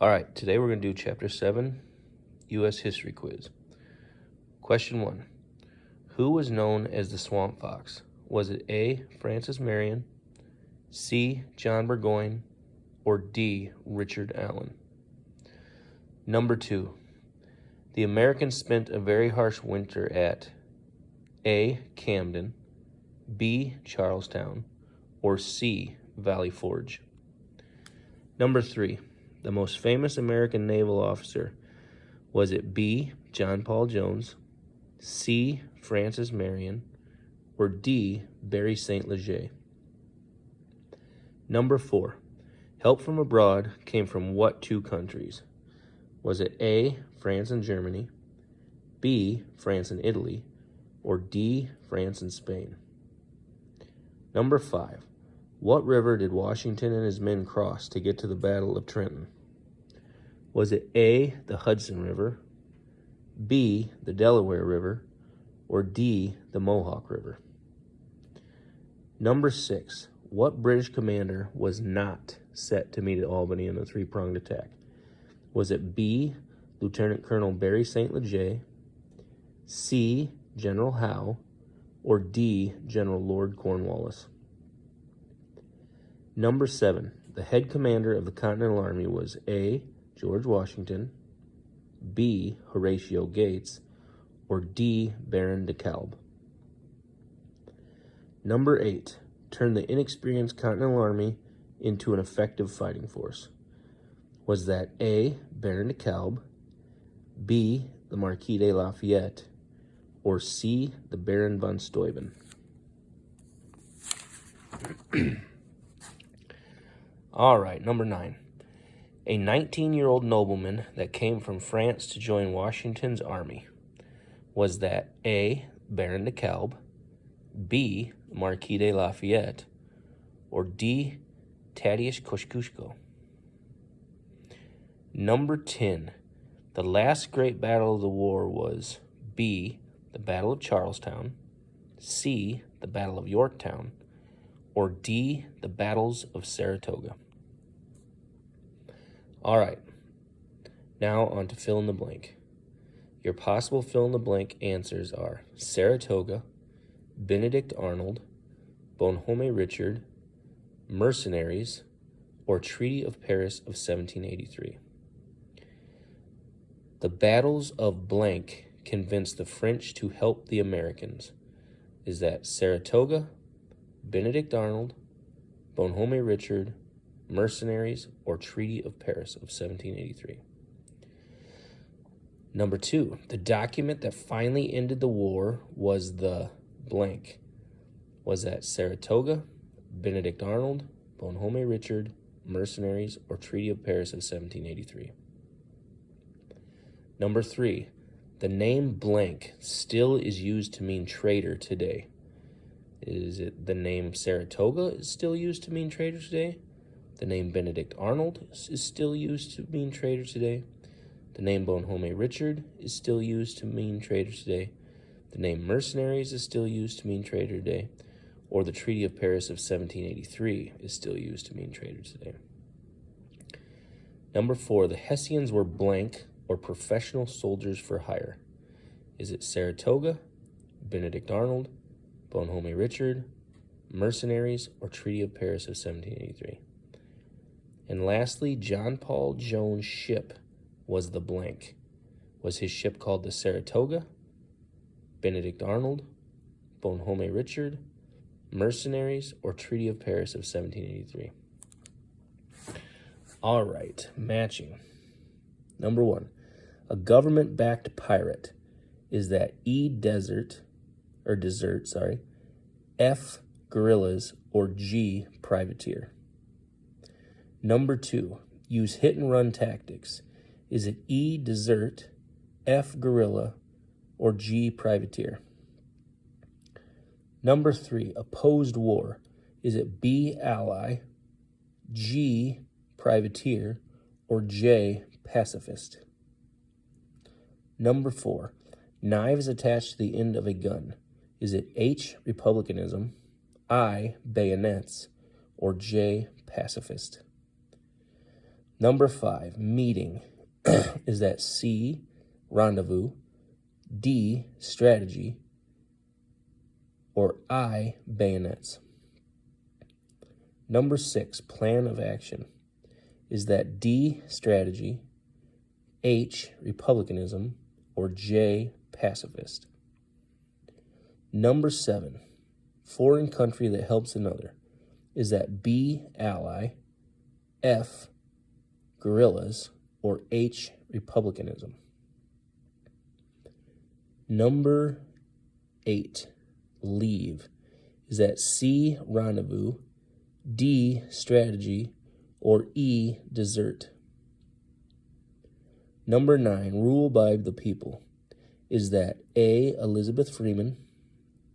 All right, today we're going to do Chapter 7, U.S. History Quiz. Question 1. Who was known as the Swamp Fox? Was it A, Francis Marion, C, John Burgoyne, or D, Richard Allen? Number 2. The Americans spent a very harsh winter at A, Camden, B, Charlestown, or C, Valley Forge. Number 3. The most famous American naval officer, was it B, John Paul Jones, C, Francis Marion, or D, Barry St. Leger? Number 4. Help from abroad came from what two countries? Was it A, France and Germany, B, France and Italy, or D, France and Spain? Number 5. What river did Washington and his men cross to get to the Battle of Trenton? Was it A, the Hudson River, B, the Delaware River, or D, the Mohawk River? Number 6. What British commander was not set to meet at Albany in a three-pronged attack? Was it B, Lieutenant Colonel Barry St. Leger, C, General Howe, or D, General Lord Cornwallis? Number 7. The head commander of the Continental Army was A, George Washington, B, Horatio Gates, or D, Baron de Kalb? Number 8. Turn the inexperienced Continental Army into an effective fighting force. Was that A, Baron de Kalb, B, the Marquis de Lafayette, or C, the Baron von Steuben? All right, number 9. A 19-year-old nobleman that came from France to join Washington's army. Was that A, Baron de Kalb, B, Marquis de Lafayette, or D, Tadeusz Kościuszko? Number 10. The last great battle of the war was B, the Battle of Charlestown, C, the Battle of Yorktown, or D, the Battles of Saratoga? All right, now on to fill in the blank. Your possible fill in the blank answers are Saratoga, Benedict Arnold, Bonhomme Richard, Mercenaries, or Treaty of Paris of 1783. The battles of blank convinced the French to help the Americans. Is that Saratoga, Benedict Arnold, Bonhomme Richard, Mercenaries, or Treaty of Paris of 1783? Number 2, the document that finally ended the war was the blank. Was that Saratoga, Benedict Arnold, Bonhomme Richard, Mercenaries, or Treaty of Paris of 1783? Number 3, the name blank still is used to mean traitor today. Is it the name Saratoga is still used to mean traitor today? The name Benedict Arnold is still used to mean traitor today? The name Bonhomme Richard is still used to mean traitor today? The name Mercenaries is still used to mean traitor today? Or the Treaty of Paris of 1783 is still used to mean traitor today? Number 4, the Hessians were blank or professional soldiers for hire. Is it Saratoga, Benedict Arnold, Bonhomme Richard, Mercenaries, or Treaty of Paris of 1783? And lastly, John Paul Jones' ship was the blank. Was his ship called the Saratoga, Benedict Arnold, Bonhomme Richard, Mercenaries, or Treaty of Paris of 1783? All right, matching. Number 1, a government-backed pirate. Is that E, desert, F, guerrillas, or G, privateer? Number 2, use hit-and-run tactics. Is it E, desert, F, guerrilla, or G, privateer? Number 3, opposed war. Is it B, ally, G, privateer, or J, pacifist? Number 4, knives attached to the end of a gun. Is it H, republicanism, I, bayonets, or J, pacifist? Number 5, meeting. Is that C, rendezvous, D, strategy, or I, bayonets? Number 6, plan of action. Is that D, strategy, H, republicanism, or J, pacifist? Number 7, foreign country that helps another. Is that B, ally, F, guerrillas, or H, republicanism? Number 8, leave. Is that C, rendezvous, D, strategy, or E, desert? Number 9, rule by the people. Is that A, Elizabeth Freeman,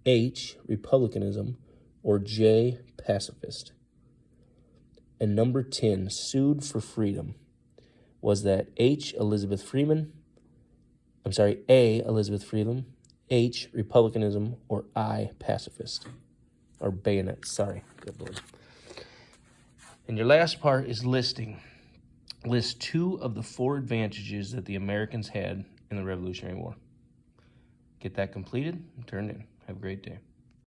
H, republicanism, or J, pacifist? And number 10, sued for freedom. Was that A, Elizabeth Freeman, H, republicanism, or I, pacifist? Or bayonets, sorry. Good Lord. And your last part is listing. List 2 of the 4 advantages that the Americans had in the Revolutionary War. Get that completed and turned in. Have a great day.